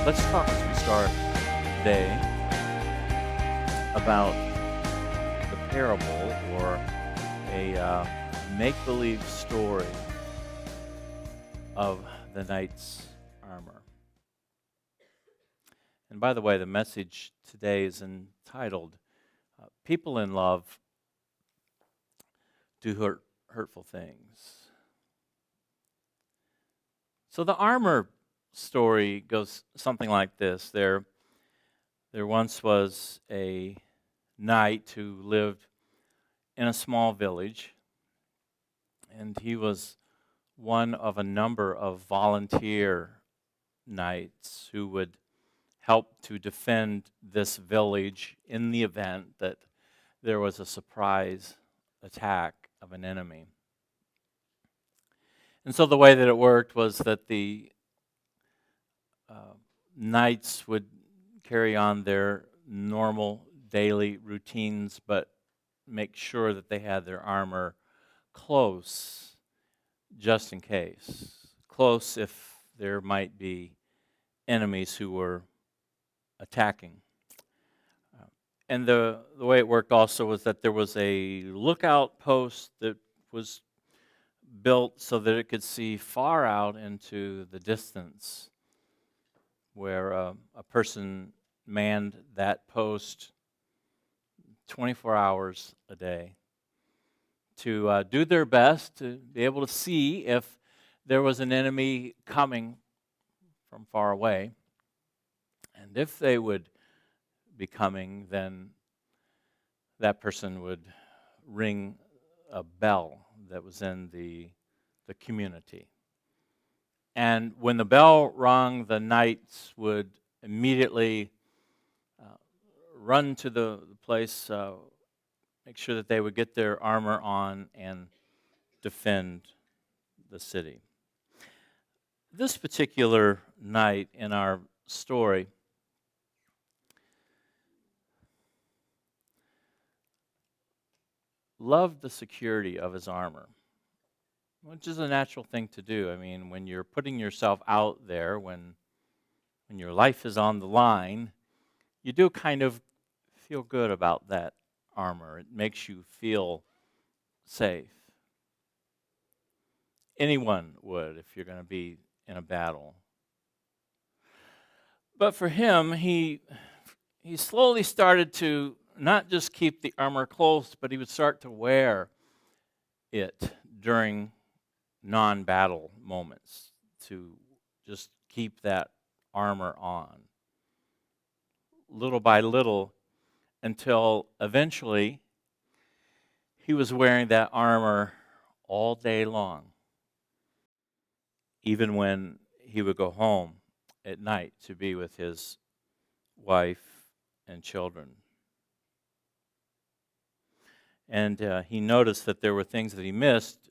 Let's talk as we start today about the parable or a make-believe story of the knight's armor. And by the way, the message today is entitled, People in Love Do Hurtful Things. So the armor story goes something like this. There once was a knight who lived in a small village, and he was one of a number of volunteer knights who would help to defend this village in the event that there was a surprise attack of an enemy. And so the way that it worked was that the knights would carry on their normal daily routines, but make sure that they had their armor close just in case. Close if there might be enemies who were attacking. And the way it worked also was that there was a lookout post that was built so that it could see far out into the distance, where a person manned that post 24 hours a day to do their best to be able to see if there was an enemy coming from far away. And if they would be coming, then that person would ring a bell that was in the community. And when the bell rung, the knights would immediately run to the place, make sure that they would get their armor on and defend the city. This particular knight in our story loved the security of his armor, which is a natural thing to do. I mean, when you're putting yourself out there, when your life is on the line, you do kind of feel good about that armor. It makes you feel safe. Anyone would if you're going to be in a battle. But for him, he slowly started to not just keep the armor close, but he would start to wear it during non-battle moments to just keep that armor on, little by little, until eventually he was wearing that armor all day long, even when he would go home at night to be with his wife and children. And he noticed that there were things that he missed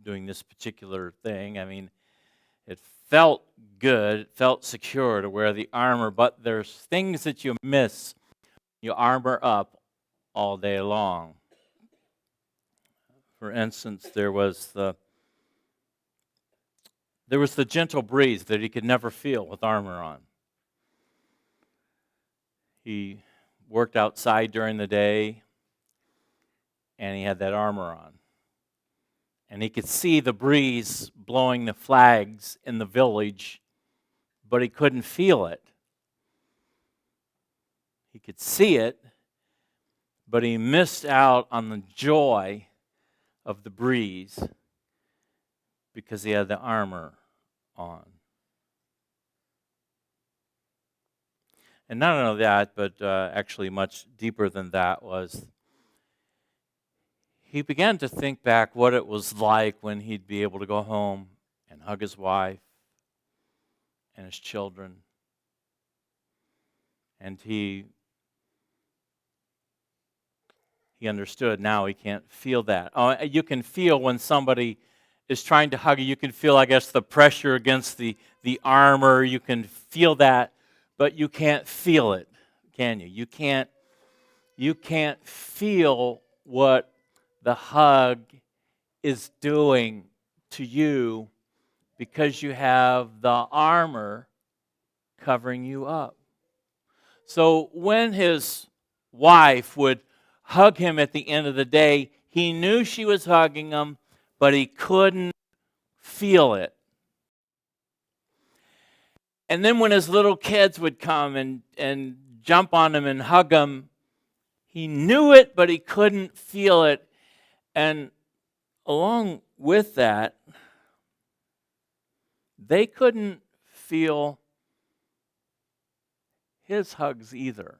doing this particular thing. I mean, it felt good, it felt secure to wear the armor, but there's things that you miss. You armor up all day long. For instance, there was the gentle breeze that he could never feel with armor on. He worked outside during the day, and he had that armor on. And he could see the breeze blowing the flags in the village, but he couldn't feel it. He could see it, but he missed out on the joy of the breeze because he had the armor on. And not only that, but actually much deeper than that was he began to think back what it was like when he'd be able to go home and hug his wife and his children. And he understood now he can't feel that. Oh, you can feel when somebody is trying to hug you. You can feel, I guess, the pressure against the armor. You can feel that, but you can't feel it, can you? You can't feel what the hug is doing to you because you have the armor covering you up. So when his wife would hug him at the end of the day, he knew she was hugging him, but he couldn't feel it. And then when his little kids would come and jump on him and hug him, he knew it, but he couldn't feel it. And along with that, they couldn't feel his hugs either.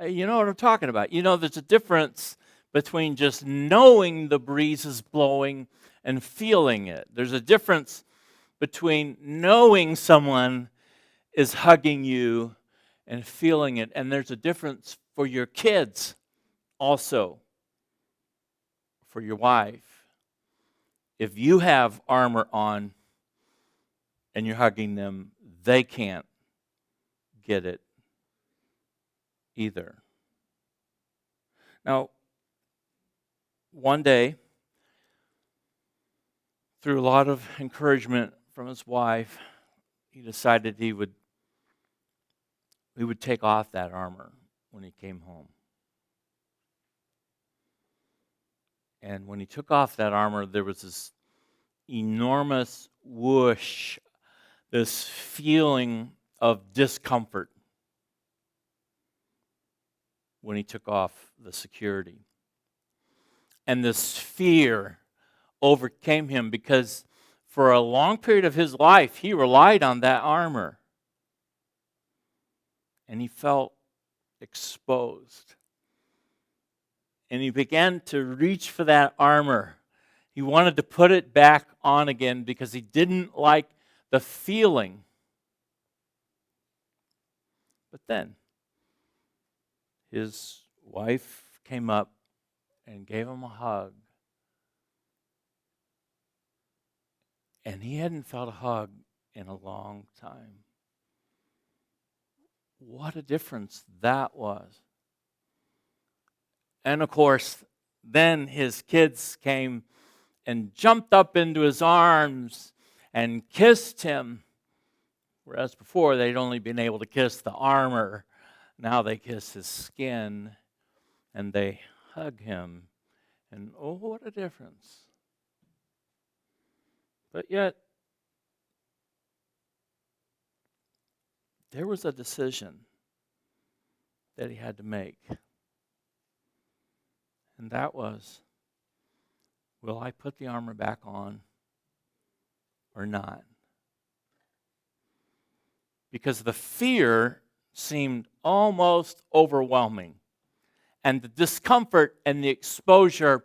You know what I'm talking about. You know, there's a difference between just knowing the breeze is blowing and feeling it. There's a difference between knowing someone is hugging you and feeling it. And there's a difference for your kids also, for your wife. If you have armor on and you're hugging them, they can't get it either. Now, one day, through a lot of encouragement from his wife, he decided he would take off that armor when he came home. And when he took off that armor, there was this enormous whoosh, this feeling of discomfort when he took off the security. And this fear overcame him because for a long period of his life, he relied on that armor. And he felt exposed. And he began to reach for that armor. He wanted to put it back on again because he didn't like the feeling. But then his wife came up and gave him a hug. And he hadn't felt a hug in a long time. What a difference that was. And of course, then his kids came and jumped up into his arms and kissed him. Whereas before, they'd only been able to kiss the armor. Now they kiss his skin and they hug him. And oh, what a difference. But yet, there was a decision that he had to make. And that was, will I put the armor back on or not? Because the fear seemed almost overwhelming. And the discomfort and the exposure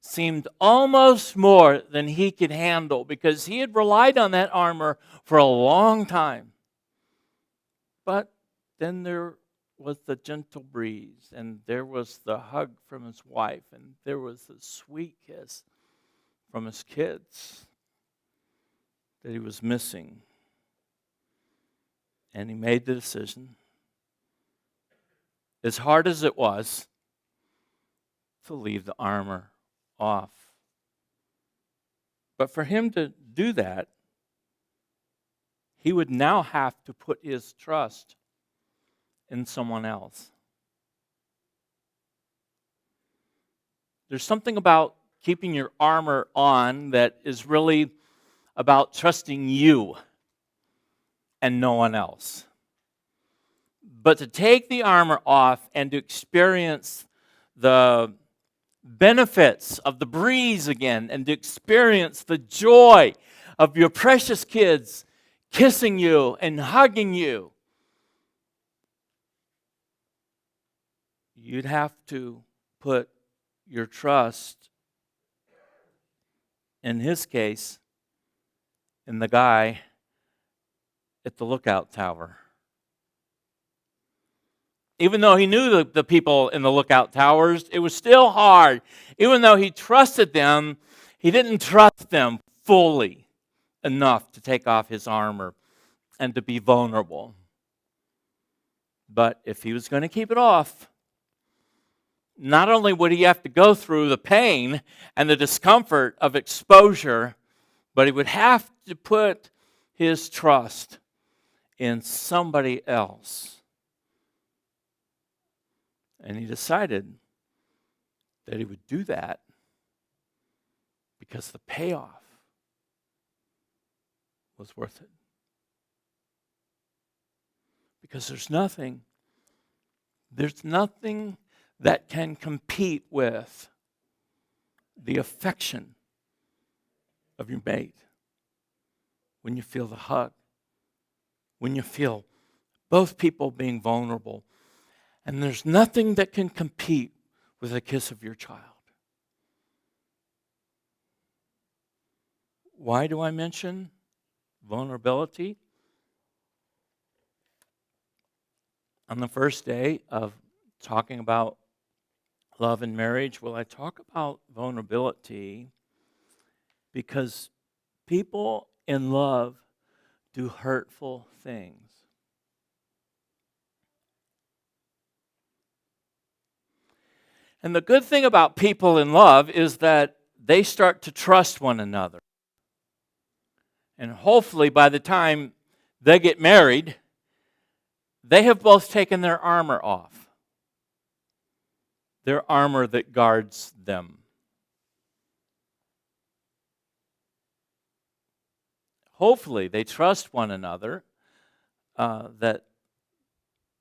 seemed almost more than he could handle because he had relied on that armor for a long time. But then there was the gentle breeze, and there was the hug from his wife, and there was the sweet kiss from his kids that he was missing. And he made the decision, as hard as it was, to leave the armor off. But for him to do that, he would now have to put his trust in someone else. There's something about keeping your armor on that is really about trusting you and no one else. But to take the armor off and to experience the benefits of the breeze again and to experience the joy of your precious kids kissing you and hugging you, you'd have to put your trust, in his case, in the guy at the lookout tower. Even though he knew the people in the lookout towers, it was still hard. Even though he trusted them, he didn't trust them fully enough to take off his armor and to be vulnerable. But if he was going to keep it off, not only would he have to go through the pain and the discomfort of exposure, but he would have to put his trust in somebody else. And he decided that he would do that because the payoff was worth it. Because there's nothing that can compete with the affection of your mate. When you feel the hug, when you feel both people being vulnerable, and there's nothing that can compete with a kiss of your child. Why do I mention vulnerability? On the first day of talking about love and marriage, well, I talk about vulnerability because people in love do hurtful things. And the good thing about people in love is that they start to trust one another. And hopefully by the time they get married, they have both taken their armor off. Their armor that guards them. Hopefully they trust one another, that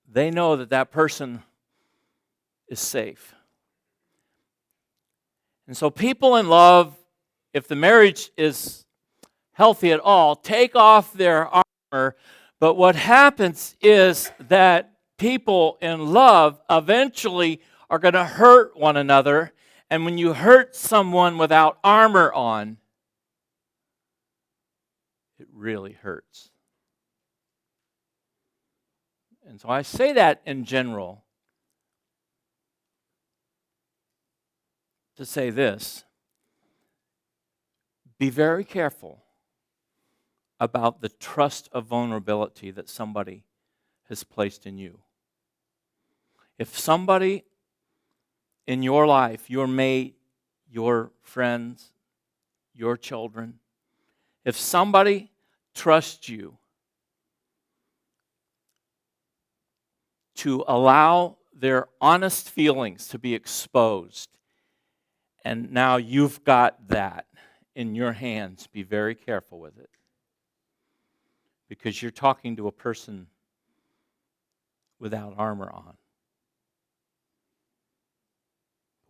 they know that that person is safe. And so people in love, if the marriage is healthy at all, take off their armor. But what happens is that people in love eventually are going to hurt one another. And when you hurt someone without armor on, it really hurts. And so I say that in general to say this: be very careful about the trust of vulnerability that somebody has placed in you. If somebody in your life, your mate, your friends, your children, if somebody trusts you to allow their honest feelings to be exposed, and now you've got that in your hands, be very careful with it. Because you're talking to a person without armor on.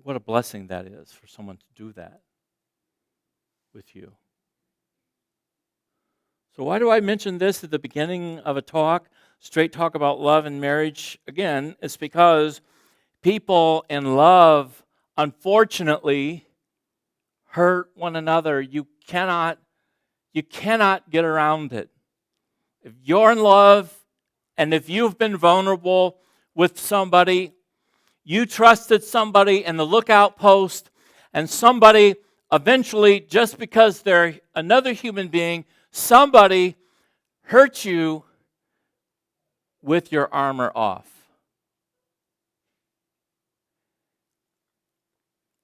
What a blessing that is for someone to do that with you. So why do I mention this at the beginning of a talk? Straight talk about love and marriage. Again, it's because people in love, unfortunately, hurt one another. You cannot get around it. If you're in love and if you've been vulnerable with somebody, you trusted somebody in the lookout post, and somebody eventually, just because they're another human being, somebody hurt you with your armor off.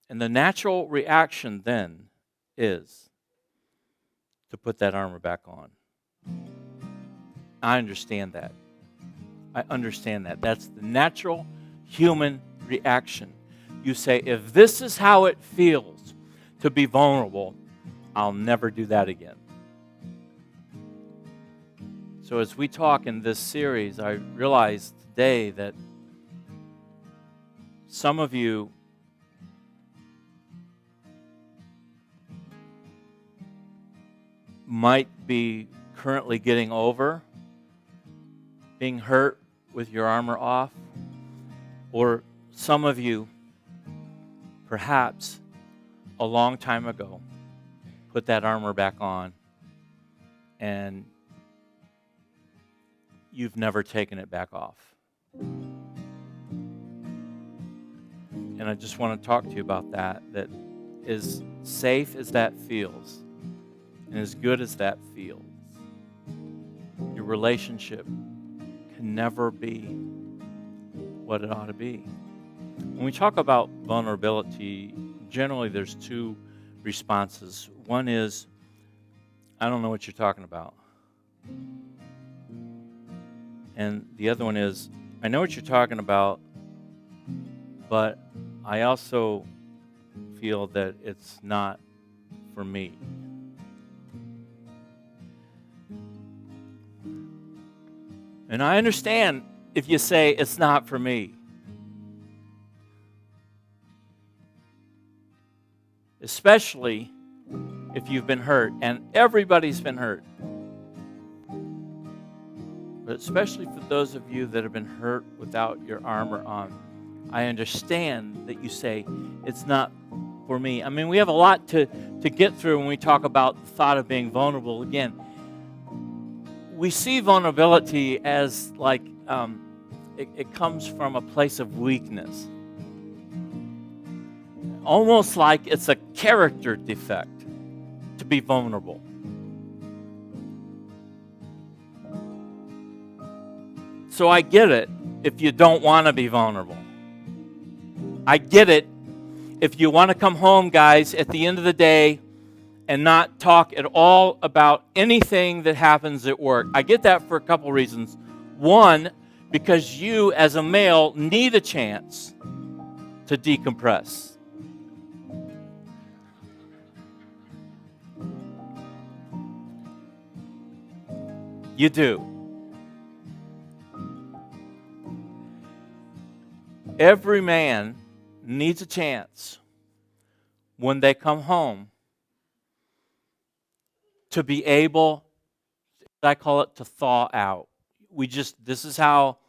And the natural reaction then is to put that armor back on. I understand that. That's the natural human reaction. You say, if this is how it feels to be vulnerable, I'll never do that again. So as we talk in this series, I realize today that some of you might be currently getting over being hurt with your armor off, or some of you, perhaps a long time ago, put that armor back on and you've never taken it back off. And I just want to talk to you about that as safe as that feels, and as good as that feels, your relationship can never be what it ought to be. When we talk about vulnerability, generally there's two responses. One is, I don't know what you're talking about. And the other one is, I know what you're talking about, but I also feel that it's not for me. And I understand if you say it's not for me. Especially if you've been hurt, and everybody's been hurt. But especially for those of you that have been hurt without your armor on, I understand that you say, it's not for me. I mean, we have a lot to get through when we talk about the thought of being vulnerable. Again, we see vulnerability as like it comes from a place of weakness. Almost like it's a character defect to be vulnerable. So I get it if you don't want to be vulnerable. I get it if you want to come home, guys, at the end of the day and not talk at all about anything that happens at work. I get that for a couple reasons. One, because you as a male need a chance to decompress. You do. Every man needs a chance when they come home to be able, I call it, to thaw out. This is how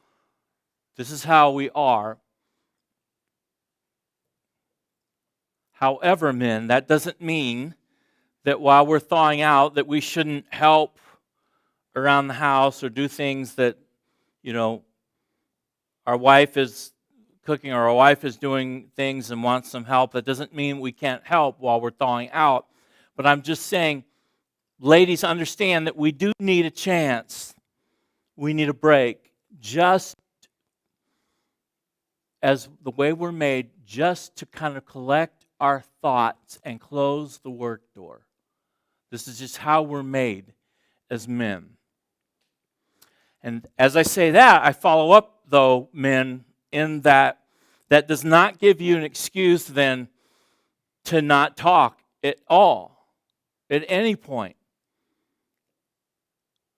we are. However, men, that doesn't mean that while we're thawing out that we shouldn't help around the house or do things that, our wife is cooking or our wife is doing things and wants some help. That doesn't mean we can't help while we're thawing out. But I'm just saying, ladies, understand that we do need a chance. We need a break. Just as the way we're made, just to kind of collect our thoughts and close the work door. This is just how we're made as men. And as I say that, I follow up, though, men, in that does not give you an excuse then to not talk at all, at any point.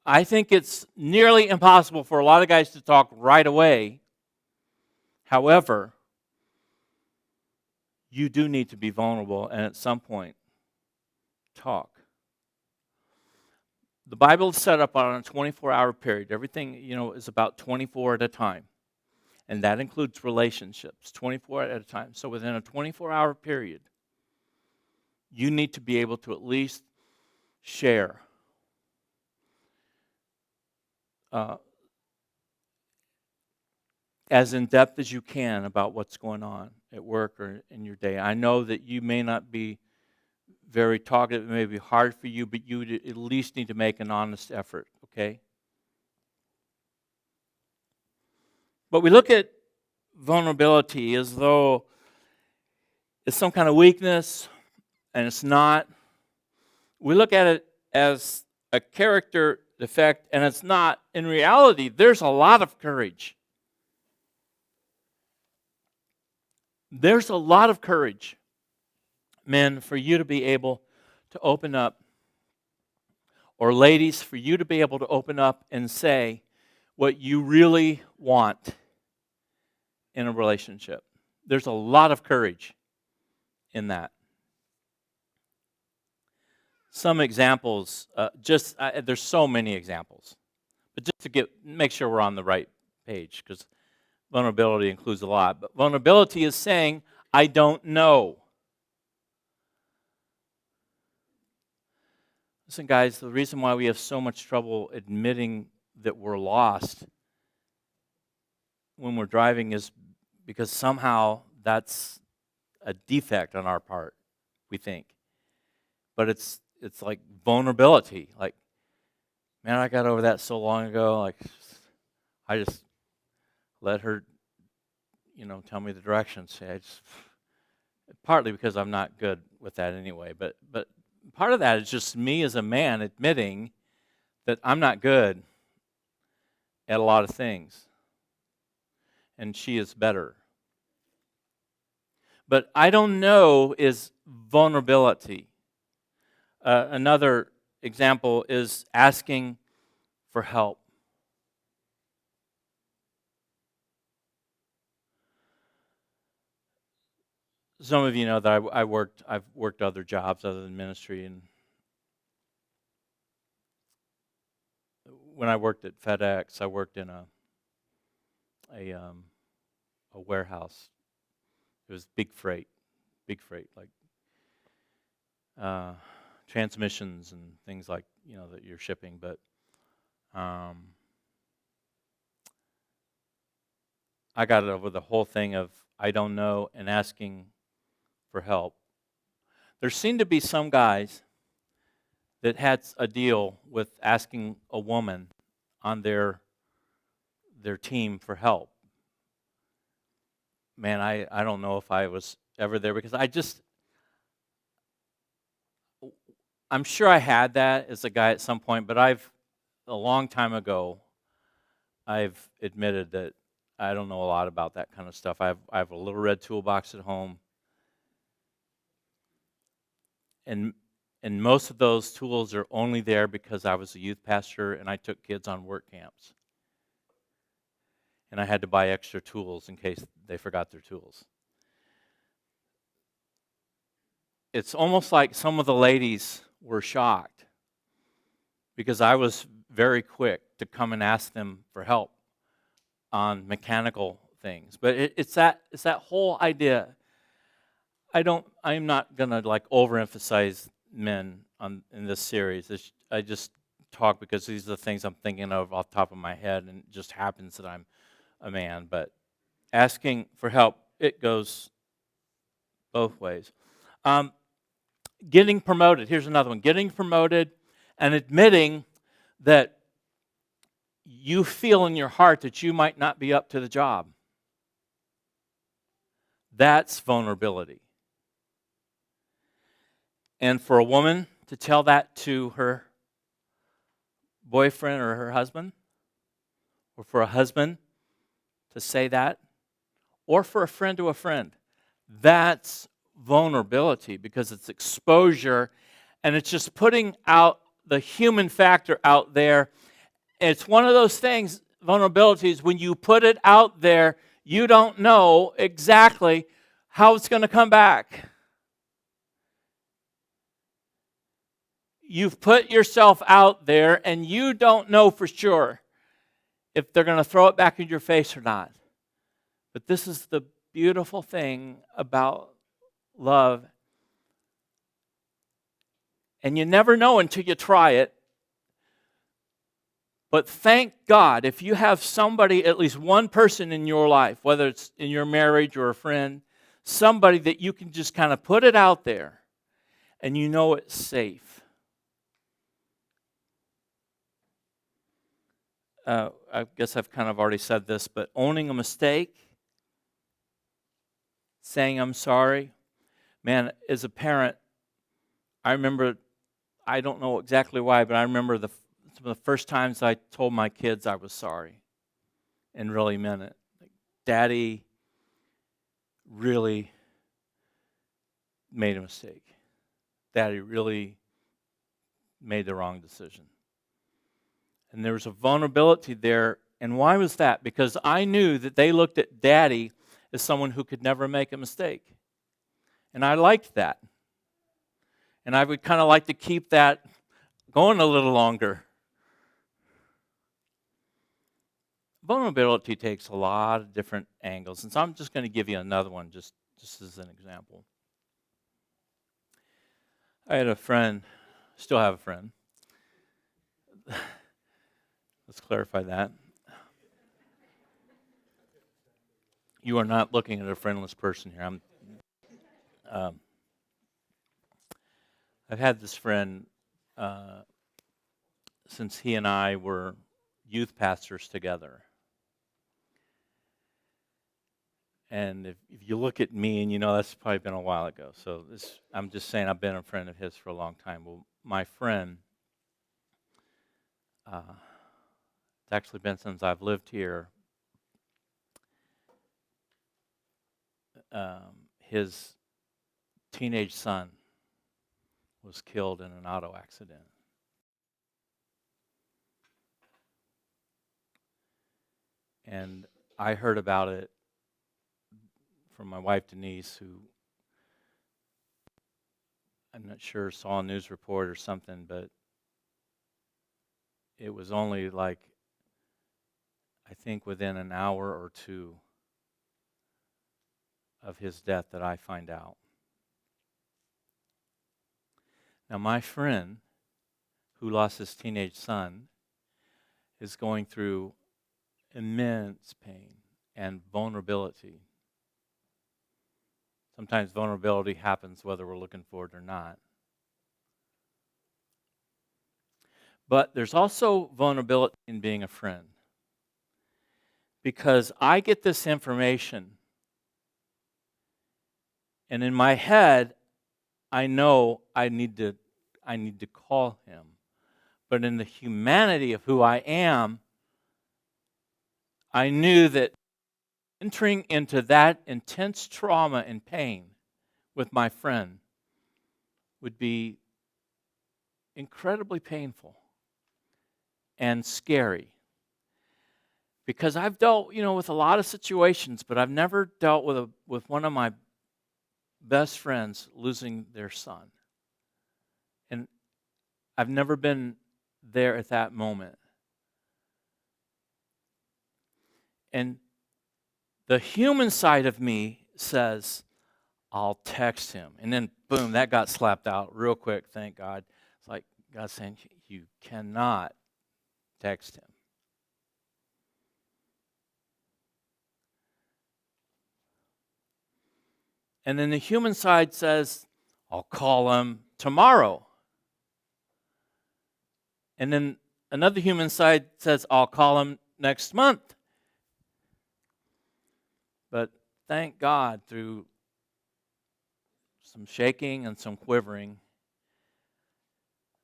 I think it's nearly impossible for a lot of guys to talk right away. However, you do need to be vulnerable and at some point talk. The Bible is set up on a 24-hour period. Everything, is about 24 at a time. And that includes relationships, 24 at a time. So within a 24-hour period, you need to be able to at least share as in depth as you can about what's going on at work or in your day. I know that you may not be very talkative. It may be hard for you, but you at least need to make an honest effort, okay? But we look at vulnerability as though it's some kind of weakness, and it's not. We look at it as a character defect, and it's not. In reality, there's a lot of courage. There's a lot of courage, men, for you to be able to open up, or ladies, for you to be able to open up and say what you really want in a relationship. There's a lot of courage in that. Some examples, there's so many examples, but just to make sure we're on the right page, because vulnerability includes a lot. But vulnerability is saying, I don't know. Listen, guys, the reason why we have so much trouble admitting that we're lost when we're driving is because somehow that's a defect on our part, we think. But it's like vulnerability. Like, man, I got over that so long ago. Like, I just let her, tell me the directions. Partly because I'm not good with that anyway. But part of that is just me as a man admitting that I'm not good at a lot of things, and she is better. But I don't know is vulnerability. Another example is asking for help. Some of you know that I've worked other jobs other than ministry, and when I worked at FedEx, I worked in a, um, a warehouse. It was big freight, like uh, transmissions and things like that you're shipping. But I got over the whole thing of I don't know and asking for help. There seemed to be some guys that had a deal with asking a woman on their team for help. Man, I don't know if I was ever there because I'm sure I had that as a guy at some point, but a long time ago, I've admitted that I don't know a lot about that kind of stuff. I have a little red toolbox at home, and most of those tools are only there because I was a youth pastor and I took kids on work camps. And I had to buy extra tools in case they forgot their tools. It's almost like some of the ladies were shocked because I was very quick to come and ask them for help on mechanical things. But it's that whole idea. I'm not gonna like overemphasize men in this series. I just talk because these are the things I'm thinking of off the top of my head, and it just happens that I'm a man. But asking for help, it goes both ways. Getting promoted. Here's another one. Getting promoted and admitting that you feel in your heart that you might not be up to the job. That's vulnerability. And for a woman to tell that to her boyfriend or her husband, or for a husband to say that, or for a friend to a friend, that's vulnerability because it's exposure and it's just putting out the human factor out there. It's one of those things, vulnerability is when you put it out there, you don't know exactly how it's going to come back. You've put yourself out there and you don't know for sure if they're going to throw it back in your face or not. But this is the beautiful thing about love. And you never know until you try it. But thank God if you have somebody, at least one person in your life, whether it's in your marriage or a friend, somebody that you can just kind of put it out there and you know it's safe. I guess I've kind of already said this, but owning a mistake, saying I'm sorry. Man, as a parent, I remember, I don't know exactly why, but I remember some of the first times I told my kids I was sorry and really meant it. Like, Daddy really made a mistake. Daddy really made the wrong decision. And there was a vulnerability there. And why was that? Because I knew that they looked at Daddy as someone who could never make a mistake. And I liked that. And I would kind of like to keep that going a little longer. Vulnerability takes a lot of different angles. And so I'm just going to give you another one just as an example. I had a friend, still have a friend. Let's clarify that. You are not looking at a friendless person here. I've had this friend since he and I were youth pastors together. And if you look at me, and that's probably been a while ago. So I'm just saying I've been a friend of his for a long time. Well, my friend, to actually been since I've lived here. His teenage son was killed in an auto accident. And I heard about it from my wife Denise, who I'm not sure saw a news report or something, but it was only like, I think within an hour or two of his death that I find out. Now my friend who lost his teenage son is going through immense pain and vulnerability. Sometimes vulnerability happens whether we're looking for it or not. But there's also vulnerability in being a friend. Because I get this information, and in my head, I know I need to call him. But in the humanity of who I am, I knew that entering into that intense trauma and pain with my friend would be incredibly painful and scary. Because I've dealt, with a lot of situations, but I've never dealt with one of my best friends losing their son. And I've never been there at that moment. And the human side of me says, I'll text him. And then, boom, that got slapped out real quick, thank God. It's like God saying, you cannot text him. And then the human side says, I'll call him tomorrow. And then another human side says, I'll call him next month. But thank God, through some shaking and some quivering,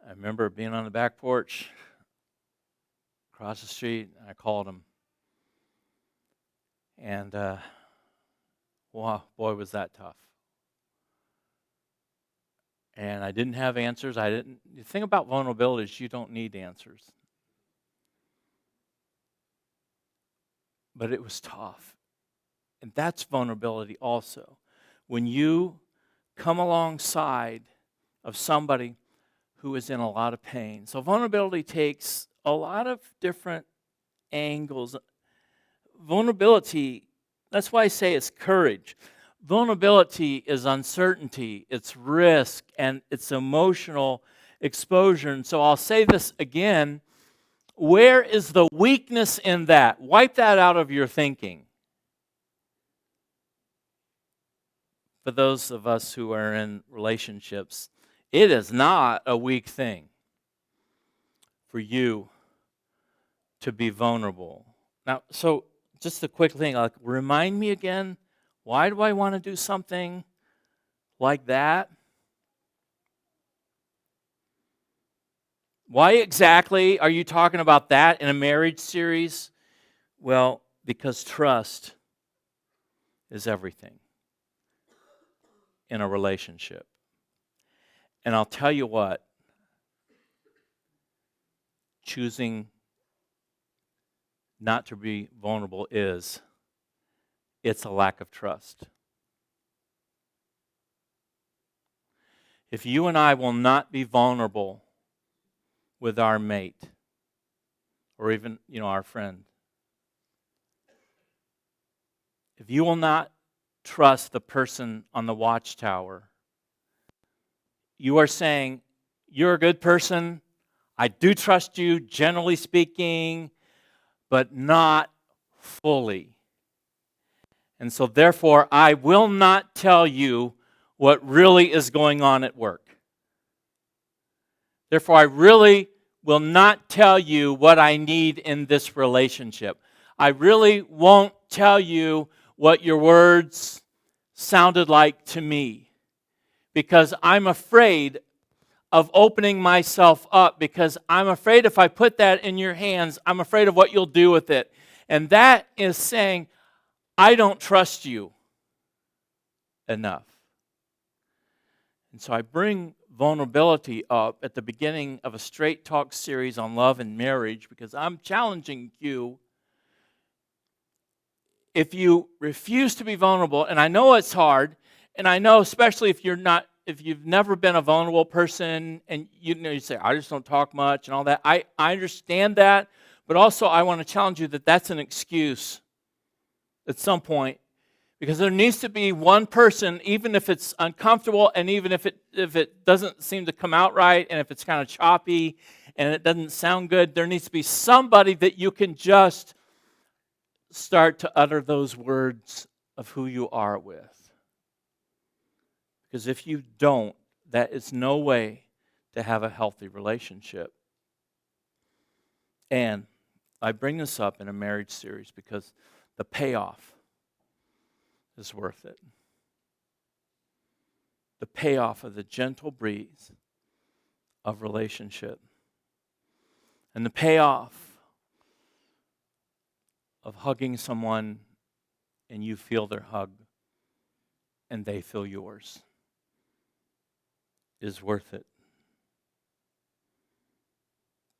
I remember being on the back porch across the street, and I called him. And wow, boy, was that tough. And I didn't have answers. The thing about vulnerability is you don't need answers. But it was tough. And that's vulnerability also. When you come alongside of somebody who is in a lot of pain. So vulnerability takes a lot of different angles. Vulnerability, that's why I say it's courage. Vulnerability is uncertainty, it's risk, and it's emotional exposure. And so I'll say this again. Where is the weakness in that? Wipe that out of your thinking. For those of us who are in relationships, it is not a weak thing for you to be vulnerable. Now, so just a quick thing, remind me again, why do I want to do something like that? Why exactly are you talking about that in a marriage series? Well, because trust is everything in a relationship. And I'll tell you what, choosing not to be vulnerable it's a lack of trust. If you and I will not be vulnerable with our mate, or even, our friend, if you will not trust the person on the watchtower, you are saying, you're a good person, I do trust you, generally speaking, but not fully. And so therefore, I will not tell you what really is going on at work. Therefore, I really will not tell you what I need in this relationship. I really won't tell you what your words sounded like to me, because I'm afraid of opening myself up because I'm afraid if I put that in your hands, I'm afraid of what you'll do with it. And that is saying, I don't trust you enough. And so I bring vulnerability up at the beginning of a straight talk series on love and marriage because I'm challenging you. If you refuse to be vulnerable, and I know it's hard, and I know especially if you've never been a vulnerable person, and you say, I just don't talk much and all that. I understand that, but also I want to challenge you that that's an excuse at some point, because there needs to be one person, even if it's uncomfortable, and even if it doesn't seem to come out right, and if it's kind of choppy, and it doesn't sound good, there needs to be somebody that you can just start to utter those words of who you are with. Because if you don't, that is no way to have a healthy relationship. And I bring this up in a marriage series because the payoff is worth it. The payoff of the gentle breeze of relationship. And the payoff of hugging someone and you feel their hug and they feel yours is worth it.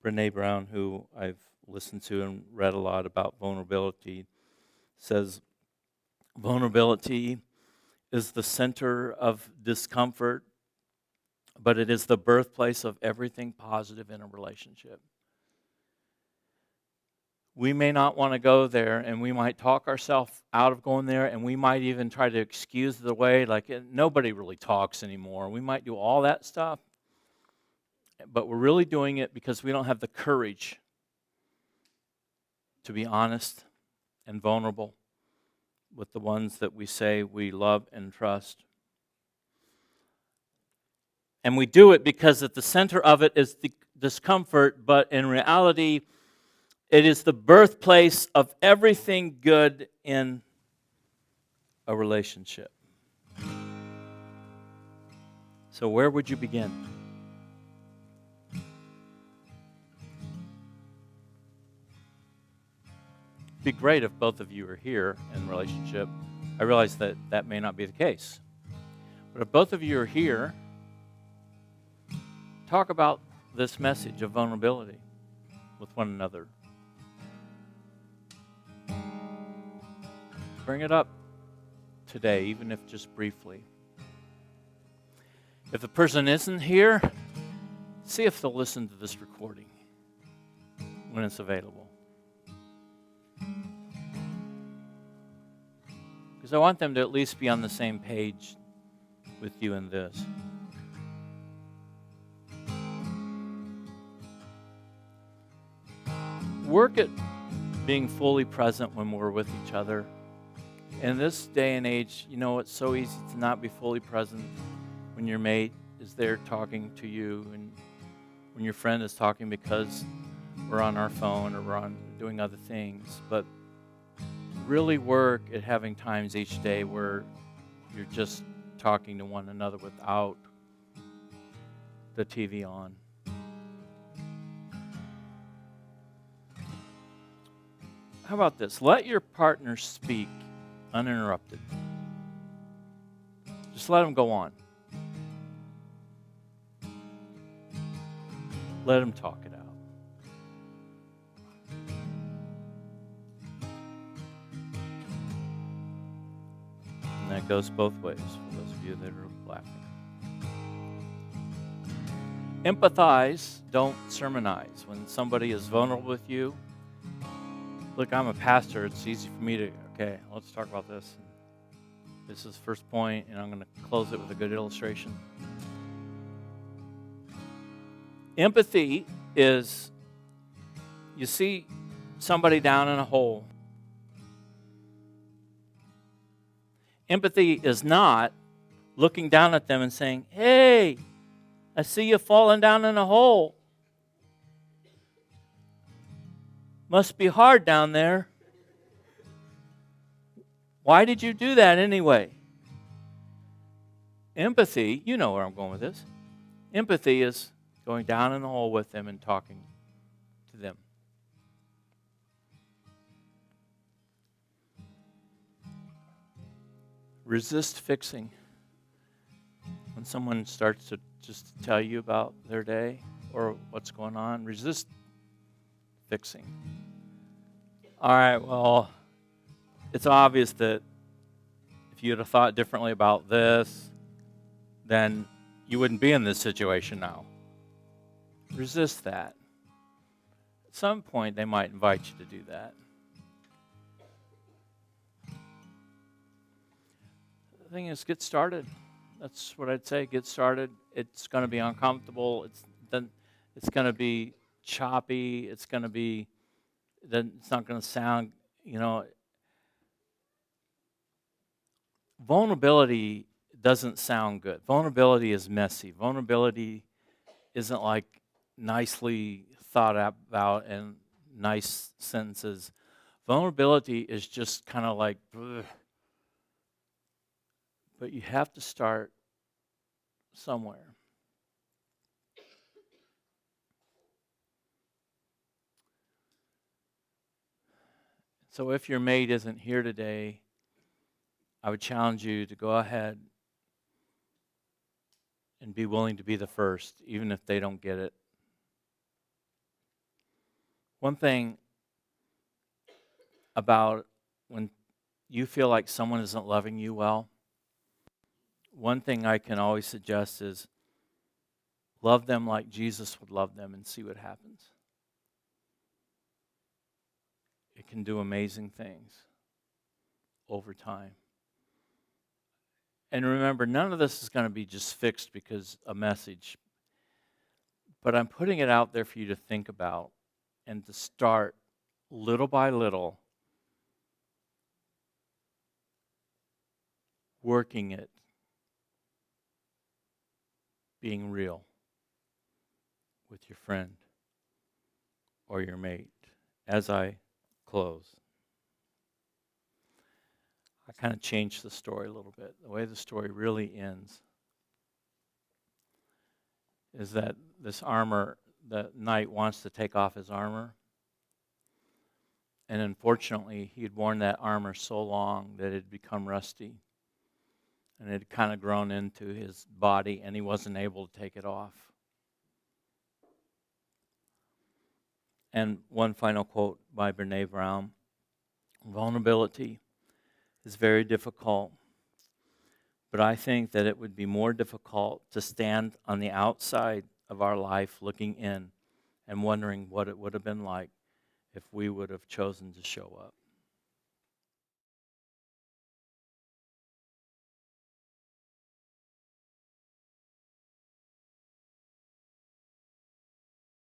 Brené Brown, who I've listened to and read a lot about vulnerability, says vulnerability is the center of discomfort, but it is the birthplace of everything positive in a relationship. We may not want to go there, and we might talk ourselves out of going there, and we might even try to excuse the way, like nobody really talks anymore. We might do all that stuff, but we're really doing it because we don't have the courage to be honest and vulnerable with the ones that we say we love and trust. And we do it because at the center of it is the discomfort, but in reality, it is the birthplace of everything good in a relationship. So where would you begin? It'd be great if both of you are here in a relationship. I realize that that may not be the case. But if both of you are here, talk about this message of vulnerability with one another. Bring it up today, even if just briefly. If the person isn't here, see if they'll listen to this recording when it's available. Because I want them to at least be on the same page with you in this. Work at being fully present when we're with each other. In this day and age, it's so easy to not be fully present when your mate is there talking to you and when your friend is talking because we're on our phone or we're doing other things. But really work at having times each day where you're just talking to one another without the TV on. How about this? Let your partner speak uninterrupted. Just let them go on. Let them talk it out. And that goes both ways for those of you that are laughing. Empathize, don't sermonize. When somebody is vulnerable with you, look, I'm a pastor. It's easy for me to, let's talk about this. This is the first point, and I'm going to close it with a good illustration. Empathy is, you see somebody down in a hole. Empathy is not looking down at them and saying, hey, I see you falling down in a hole. Must be hard down there. Why did you do that anyway? Empathy, you know where I'm going with this, Empathy is going down in the hole with them and talking to them. Resist fixing. When someone starts to just tell you about their day or what's going on, resist fixing. All right, well, it's obvious that if you had thought differently about this, then you wouldn't be in this situation now. Resist that. At some point, they might invite you to do that. The thing is, get started. That's what I'd say. Get started. It's going to be uncomfortable. It's going to be choppy. It's not going to sound, vulnerability doesn't sound good. Vulnerability is messy. Vulnerability isn't like nicely thought about and nice sentences. Vulnerability is just kind of like, ugh. But you have to start somewhere. So if your mate isn't here today, I would challenge you to go ahead and be willing to be the first, even if they don't get it. One thing about when you feel like someone isn't loving you well, one thing I can always suggest is love them like Jesus would love them and see what happens. It can do amazing things over time. And remember, none of this is going to be just fixed because a message. But I'm putting it out there for you to think about and to start little by little working it, being real with your friend or your mate. As I close, I kind of changed the story a little bit. The way the story really ends is that this the knight wants to take off his armor. And unfortunately, he had worn that armor so long that it had become rusty. And it had kind of grown into his body, and he wasn't able to take it off. And one final quote by Brene Brown: vulnerability is very difficult, but I think that it would be more difficult to stand on the outside of our life looking in and wondering what it would have been like if we would have chosen to show up.